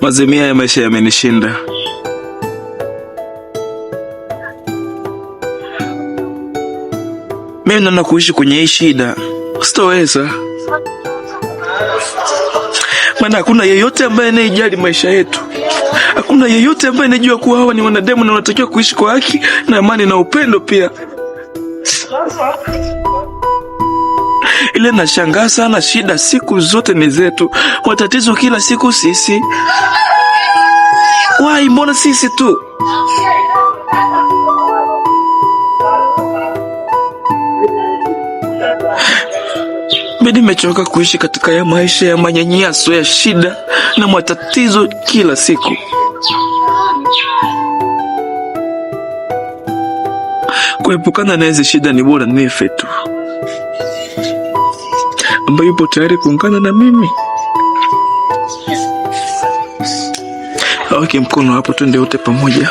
Mazimia ya maisha yamenishinda. Mimi naona kuishi kwenye hii shida sitoweza. Maana hakuna yeyote ambaye anayejali maisha yetu. Hakuna yeyote ambaye anajua kuwa hawa ni wanadamu na wanatakiwa kuishi kwa haki na amani na upendo pia. Ile nashangaa sana, shida siku zote ni zetu. Matatizo kila siku sisi. Why, mbona sisi tu? Mimi nimechoka kuishi katika ya maisha ya manyanyaso ya shida na matatizo kila siku. Kuepukana na hizi shida ni bora nife tu. Ambaye yupo tayari kuungana na mimi. Aweke mkono hapo, twende wote pamoja.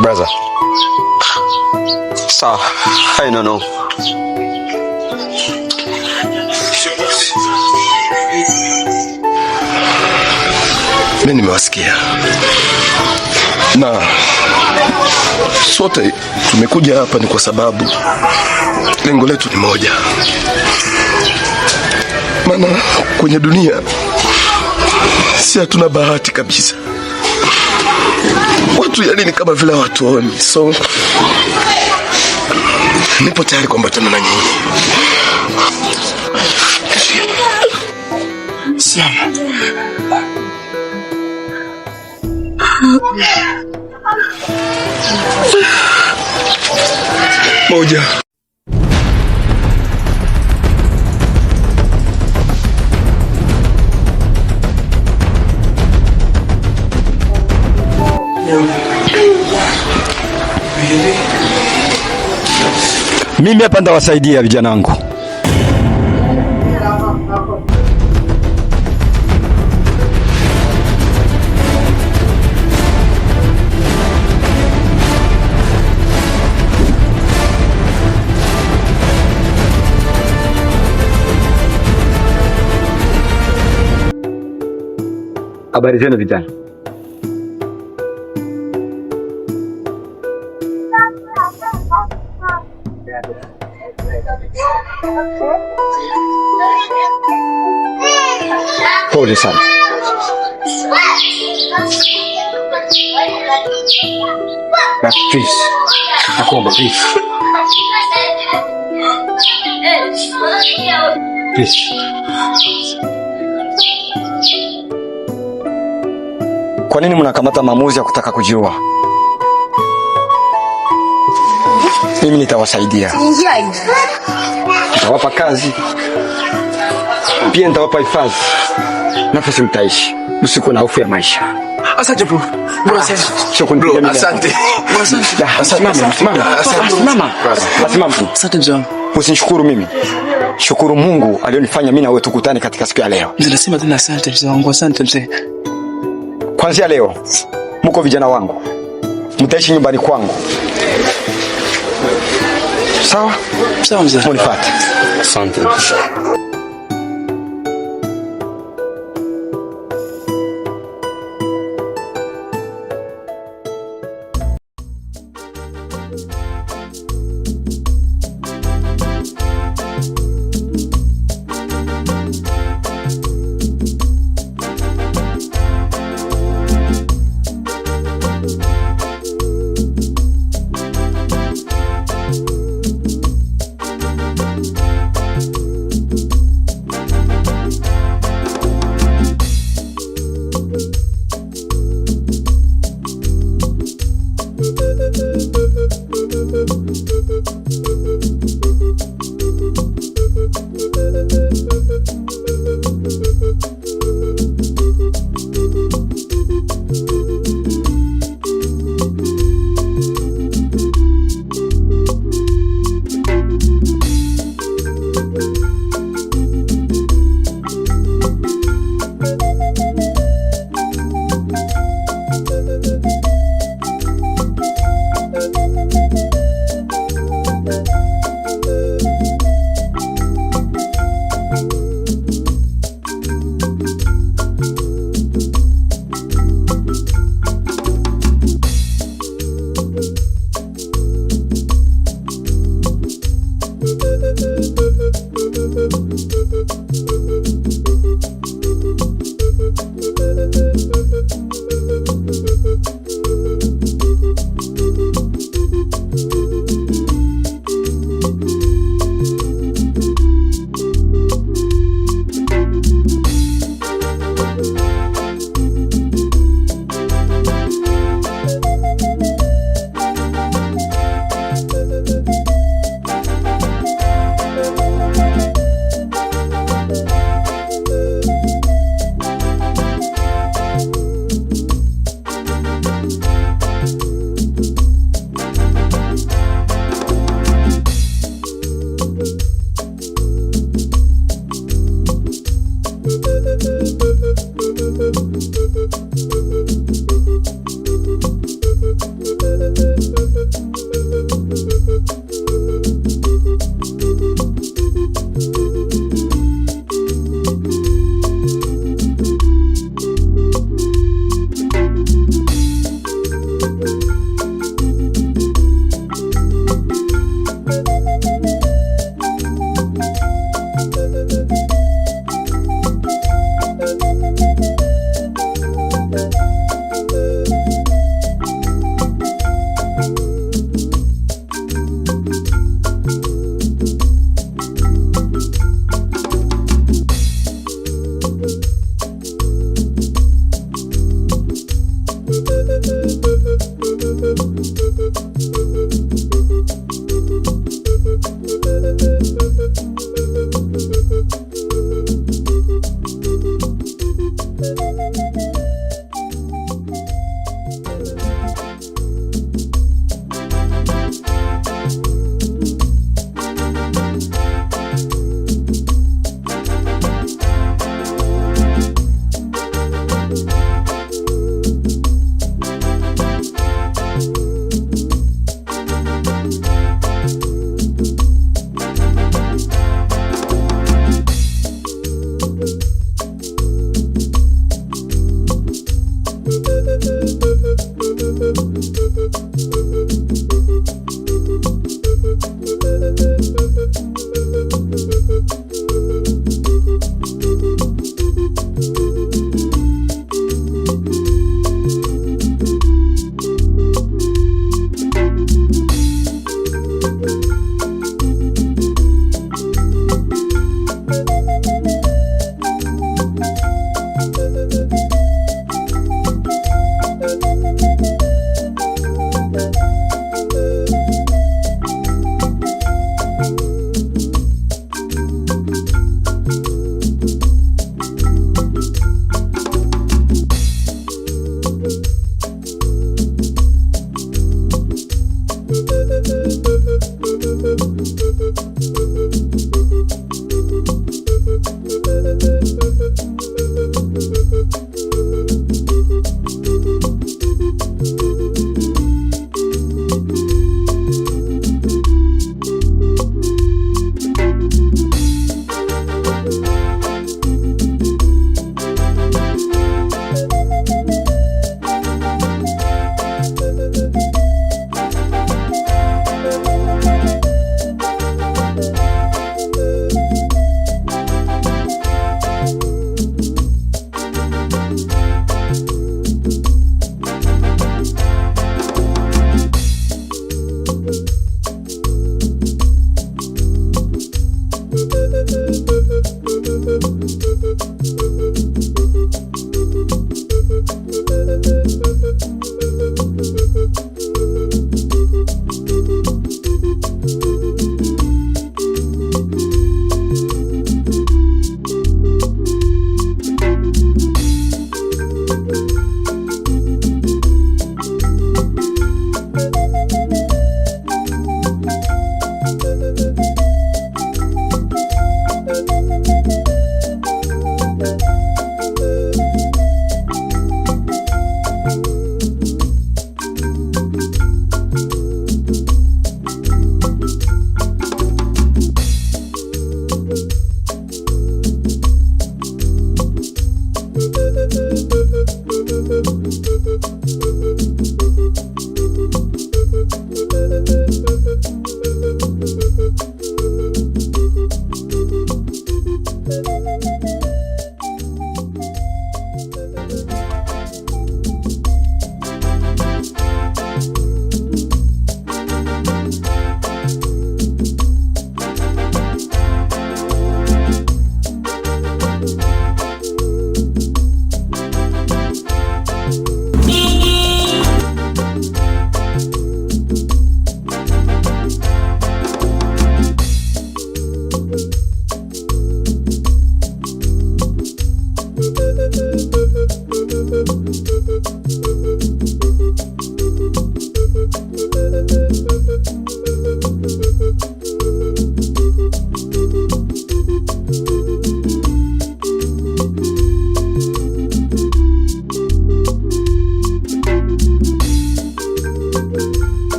Brother. Sawa. I don't know. Mimi nimewasikia. Na sote tumekuja hapa ni kwa sababu lengo letu ni moja. Maana kwenye dunia si hatuna bahati kabisa. Watu yani ni kama vile watuoni. So nipo tayari kuambatana na nyinyi. Sawa. Moja. Mimi hapa ndawasaidia vijana wangu. Habari zenu vijana. Pole sana. That's please. Nakuomba please. Please. Kwa nini mnakamata maamuzi ya kutaka kujiua? Mimi nitawasaidia. Nitawapa kazi. Pia nitawapa hifadhi. Nafasi mtaishi. Usiku na hofu ya maisha. Asante bro. Bro, asante. Mama. Asante mzee. Usinishukuru mimi. Shukuru Mungu alionifanya mimi na wewe tukutane katika siku ya leo. Nilisema tena asante mzee wangu, asante mzee. Kuanzia leo mko vijana wangu. Mtaishi nyumbani kwangu. Sawa? Sawa mzee. Munifuate. Asante.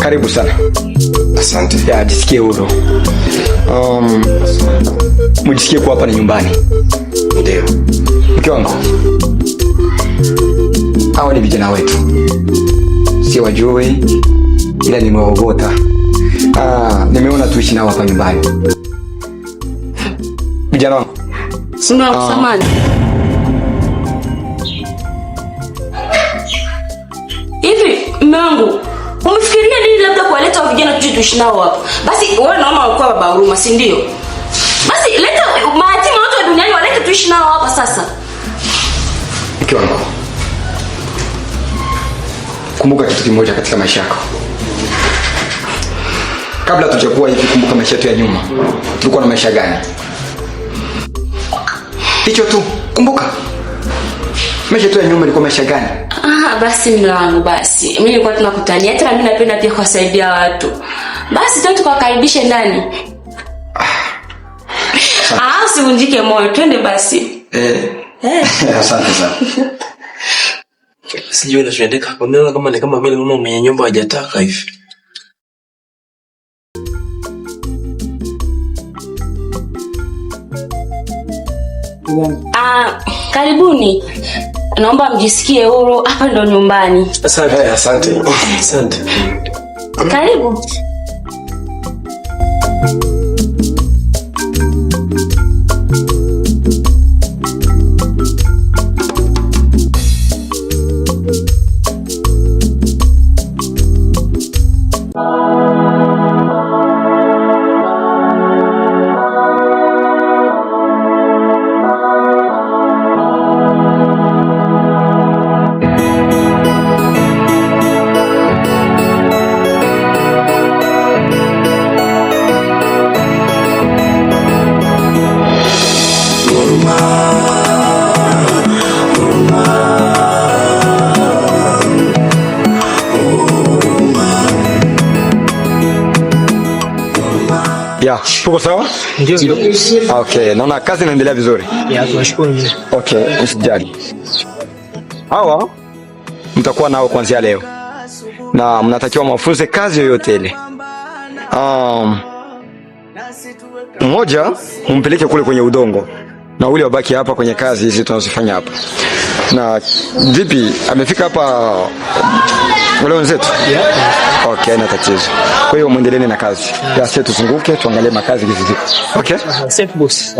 Karibu sana. Asante. Ya, jisikie huru. Mjisikie kuwa hapa ni nyumbani. Ndio. Mke wangu, hawa ni vijana wetu. Si wajue, ila nimeogota. Nimeona tuishi nao hapa nyumbani. Vijana wangu. Sina kusamani. Hivi mwangu, umefikiria nini labda kuwaleta vijana tuje tuishi nao hapa? Basi wewe naona walikuwa baba huruma, si ndio? Basi leta mayatima wote wa duniani walete tuishi nao hapa sasa. Mke wangu, kumbuka kitu kimoja katika maisha yako. Kabla tujakuwa hivi, kumbuka maisha yetu ya nyuma. Tulikuwa na maisha gani? Hicho tu, kumbuka. Maisha yetu ya nyuma ilikuwa maisha gani? Basi mlango basi. Mimi nilikuwa tunakutania, hata mimi napenda pia kuwasaidia watu. Basi twende tukakaribishe ndani. Usivunjike moyo, twende basi. Asante sana. Sijui unachotaka hapo. Naona kama ni kama vile mama mwenye nyumba hajataka hivi. Karibuni. Naomba mjisikie huru, hapa ndo nyumbani. Asante, asante. Asante. Karibu. Ya, tuko sawa? Ndio. Okay, naona kazi inaendelea vizuri. Ya, tunashukuru. Okay, usijali. Hawa mtakuwa nao kuanzia leo. Na mnatakiwa mafunze kazi yoyote ile. Mmoja umpeleke kule kwenye udongo. Na ule wabaki hapa kwenye kazi hizi tunazofanya hapa. Na vipi, amefika hapa Wale wenzetu? Yeah. Okay, haina tatizo. Kwa hiyo muendelee na kazi. Ya sisi tuzunguke tuangalie makazi hizi zipo. Okay? Safe boss.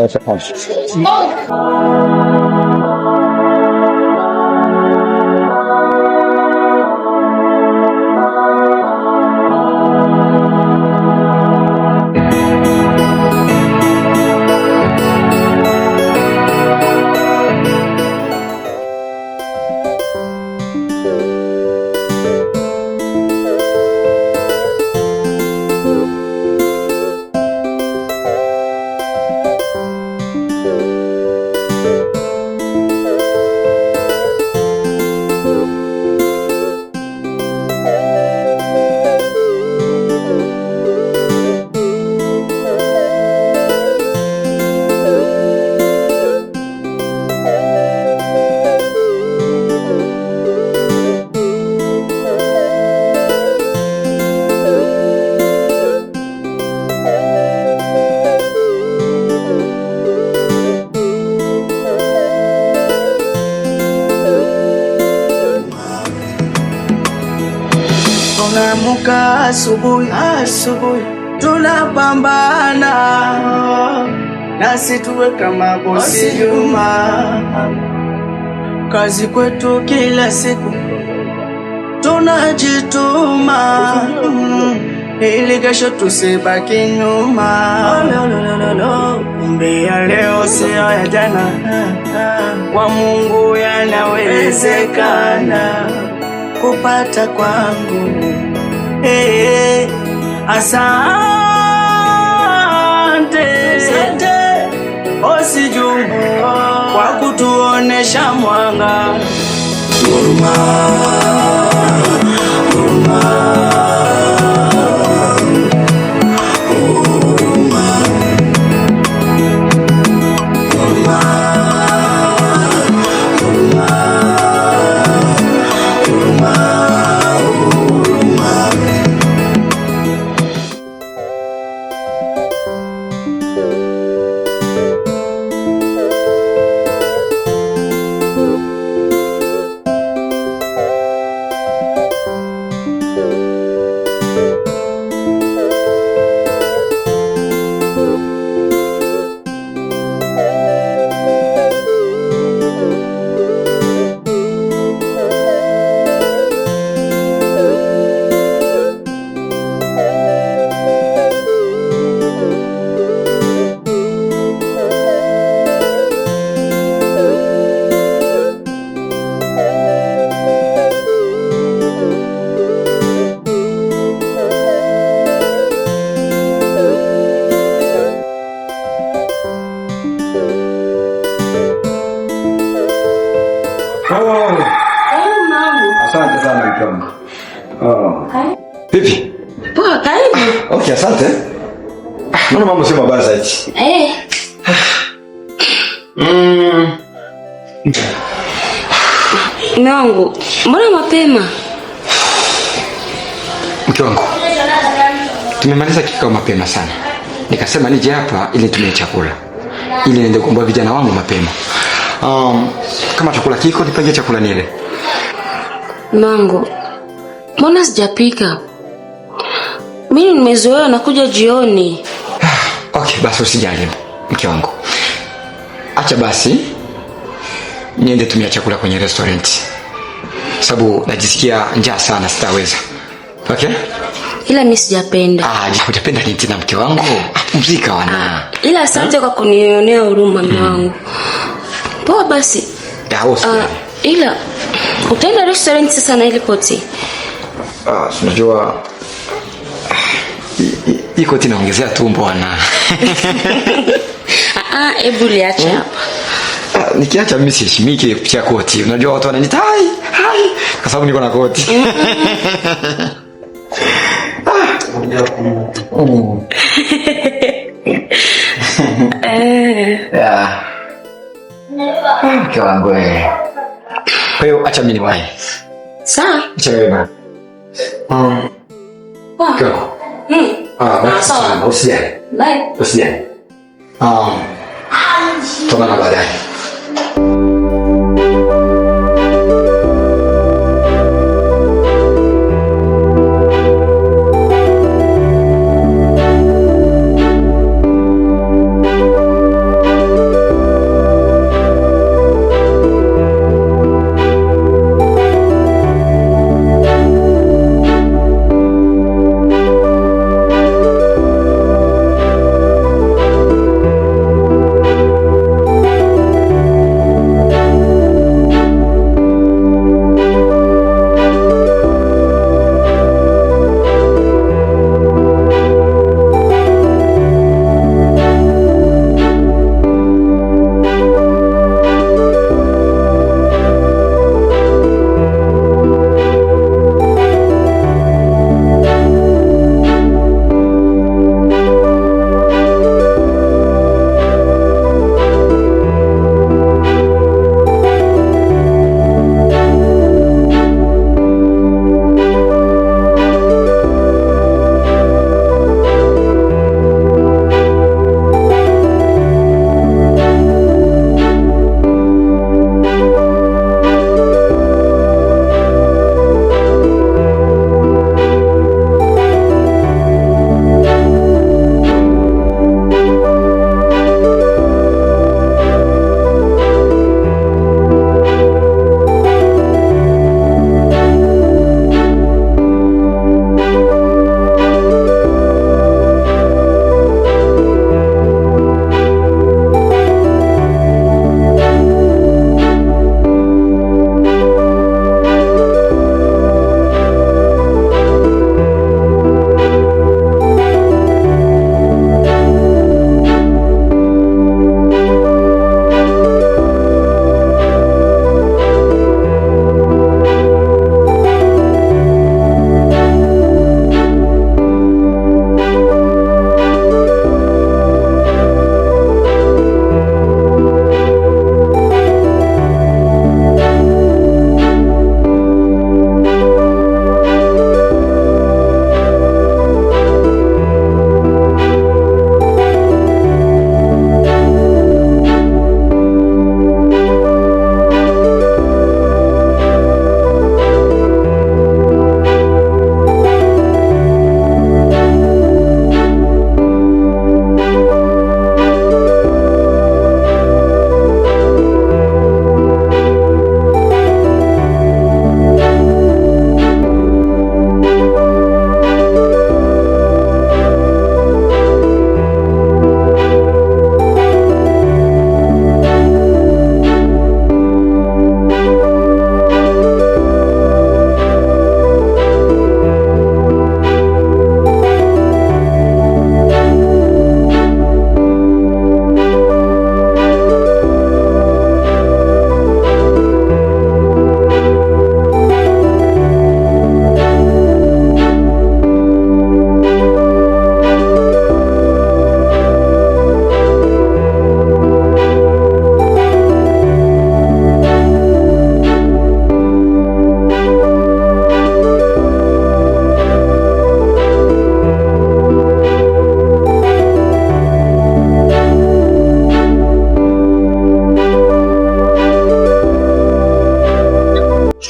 Tunaamka asubuhi, tunapambana nasi tuwe kama bosi Juma. Kazi kwetu kila siku tunajituma, ili kesho tusibaki nyuma. Kumbe ya leo sio ya jana, kwa Mungu yanawezekana. Kupata kwangu asante bosi Juma kwa kutuonesha mwanga. Huruma, huruma, huruma, huruma. Asante sana mchongo. Vipi? Poa, karibu. Okay, asante. Mbona mambo sio mabaya zaidi? Nangu, mbona mapema? Mke wangu, tumemaliza kikao mapema sana. Nikasema nije hapa ili tumie chakula, ili niende kuomba vijana wangu mapema. Kama chakula kiko nipangie chakula nile. Nangu, mbona sijapika? Mimi nimezoea nakuja jioni. Okay, basi usijali mke wangu. Acha basi niende tumia chakula kwenye restaurant, sababu najisikia njaa sana, sitaweza. Okay? Ila mimi sijapenda. Hujapenda nini tena mke wangu? Pumzika wana. Ila asante kwa kunionea huruma mke wangu. Poa basi. Ila utaenda restaurant sasa na ile poti? Unajua iko tena ongezea tumbo wana. Hebu liacha hapa. Nikiacha mimi siheshimiki kupitia koti. Unajua watu wananiita hai kwa sababu niko na koti. Mke wangu wewe. Kwa hiyo acha mimi niwahi. Sawa. Acha wewe bana. Sawa. Usijali. Bye. Usijali. Tuonana baadaye.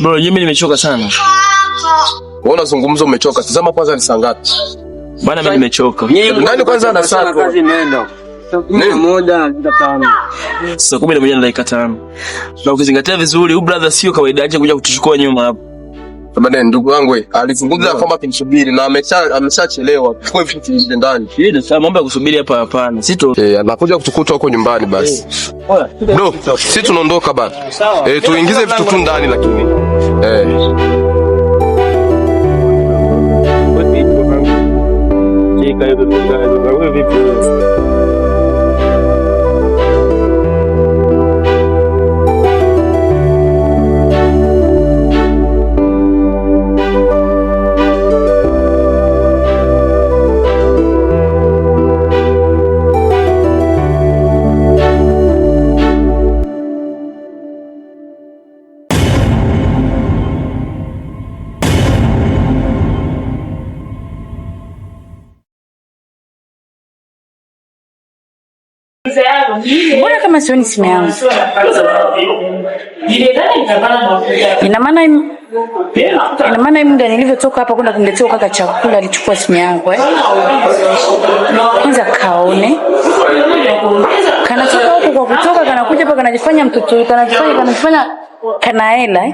Bro, mimi nimechoka sana. Wewe unazungumza umechoka. Tazama kwanza ni saa ngapi? Bana mimi nimechoka. Nani kwanza ana saa kazi nenda. Ni moja na dakika 5. Saa 11 na dakika 5. Na ukizingatia vizuri, huyu brother sio kawaida yake kuja kutuchukua nyuma hapo. Bana ndugu wangu alizungumza kama kimsubiri na ameshachelewa. Kwa hivyo tuende ndani. Yeye ndio mambo ya kusubiri hapa hapana. Sito. Anakuja kutukuta huko nyumbani basi. Bro, sisi tunaondoka bana. Tuingize vitu tu ndani lakini. Mbona kama sioni simu yangu? Ina maana muda nilivyotoka hapa kwenda kumletea kaka chakula alichukua simu yangu Kwanza kaone. Kanatoka huko kwa kutoka kanakuja hapa kanajifanya mtoto, kanajifanya kana hela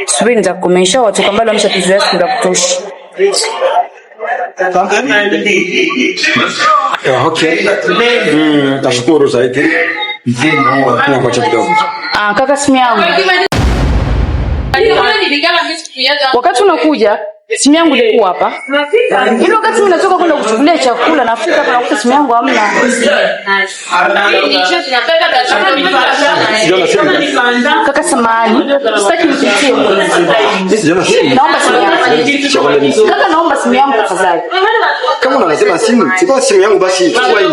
Subiri nitakomesha watu kama bado ameshatuzoea siku za kutosha. Okay. Tashukuru zaidi. Kaka simu yangu. Wakati unakuja simu yangu ilikuwa hapa. Ile wakati mimi natoka kwenda kuchukulia chakula nafika hapa nakuta simu yangu hamna. Kaka samahani, sitaki nipitie. Naomba simu yangu. Kaka naomba simu yangu tafadhali. Kama unasema simu, chukua simu yangu basi chukua hii.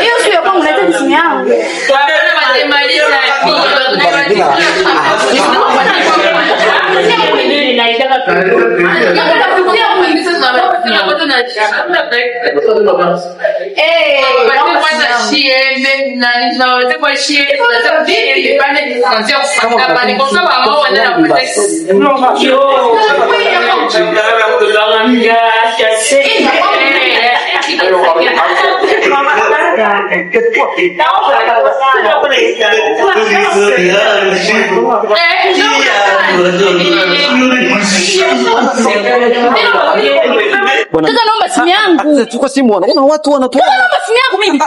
Hiyo sio kwangu, nataka simu yangu. Kaka naomba simu yangu. Chukua simu wana. Kuna watu wanatoa. Naomba simu yangu mimi.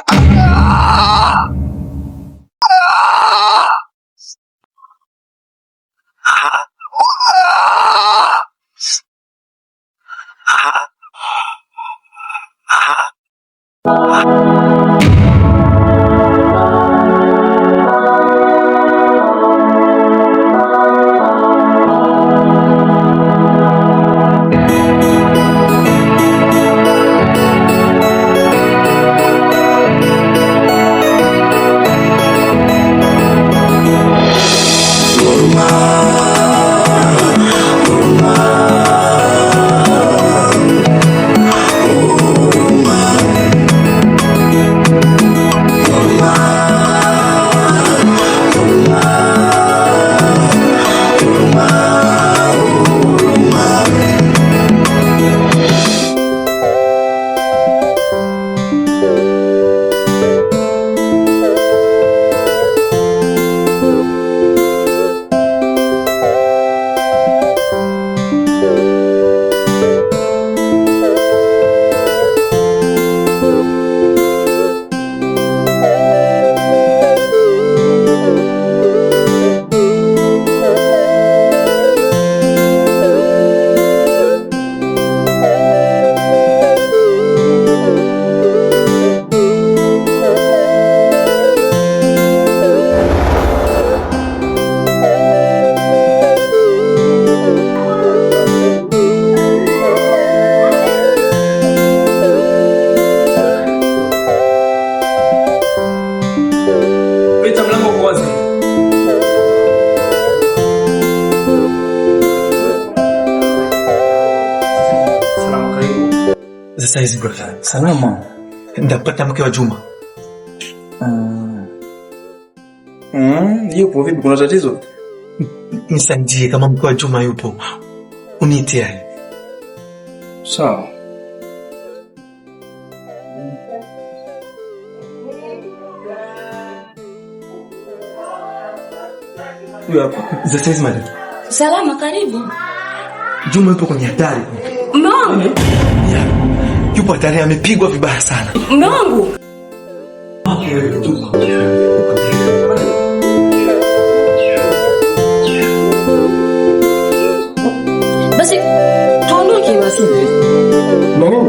Sasa hizi brother. Salama. Ndapata mke wa Juma. Yupo vipi, kuna tatizo? nisaidie kama mke wa Juma yupo. Unitie. Sawa. Za saizi madam. Salama, karibu. Juma yupo kwenye hatari. Mume wangu? Yupo hatari, amepigwa vibaya sana. Mume wangu? Basi tuondoke basi. Nani?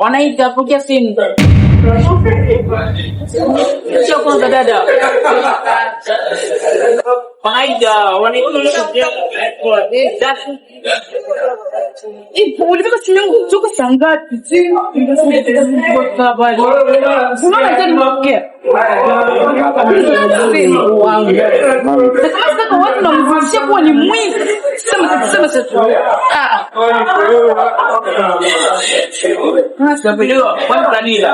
Wanaita pokea simu. Sio kwanza dada. Wanaita, wanaita. Ulifika simu yangu kutoka saa ngapi? Unaona tena nimepokea. Sasa watu wanamvishia kuwa ni mwizi. Sema sasa. Sapelewa kwa planila.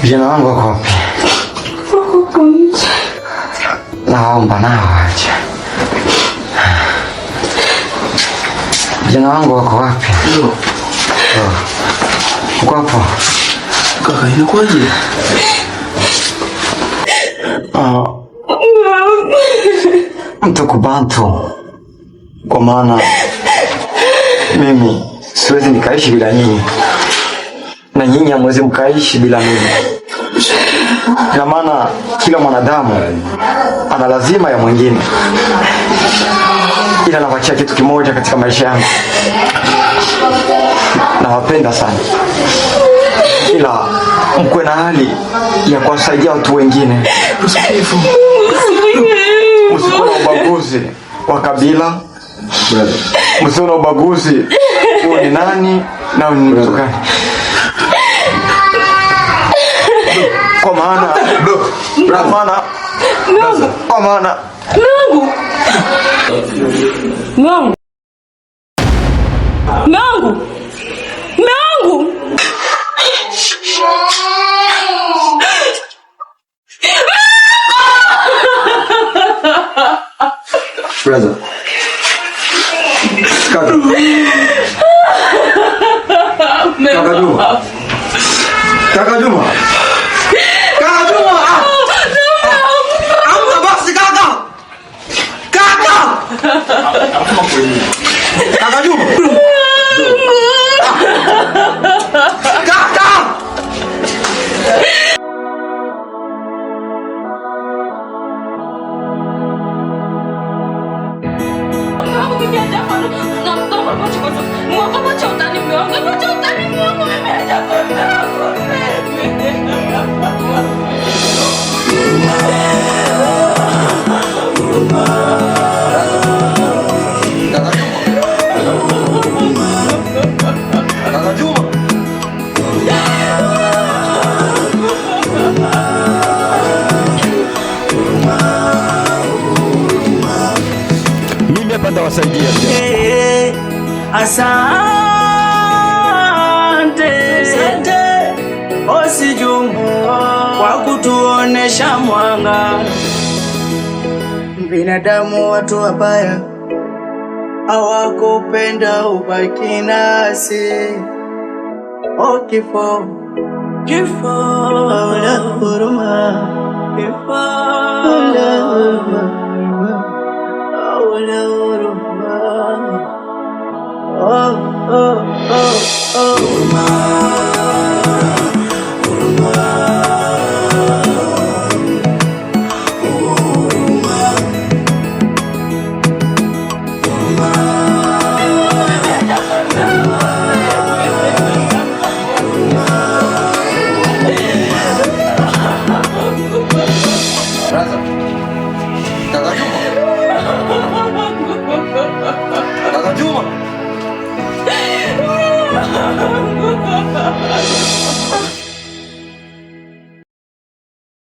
Vijana wangu wako wapi? Naomba nao aje. Vijana wangu wako wapi? Uko hapo? Kaka, inakuwaje? Mtu kubantu. Kwa maana mimi siwezi nikaishi bila nyinyi. Na nyinyi hamwezi mkaishi bila mimi. Ina maana kila mwanadamu ana lazima ya mwingine. ila nawachia kitu kimoja katika maisha yangu. Nawapenda sana, ila mkwe na hali ya kuwasaidia watu wengine. Msikuwe na ubaguzi wa kabila, msikuwe na ubaguzi uwe ni nani na ni mtu gani, kwa maana brother. Kaka Juma. Kaka Juma. Amka basi kaka. Kaka Juma. Mimi hapa ndawasaidia. Asante Bosi Juma kwa kutuonesha mwanga. Binadamu watu wabaya hawakupenda ubaki nasi. O kifo wala huruma, kifo wala huruma. Kaka Juma.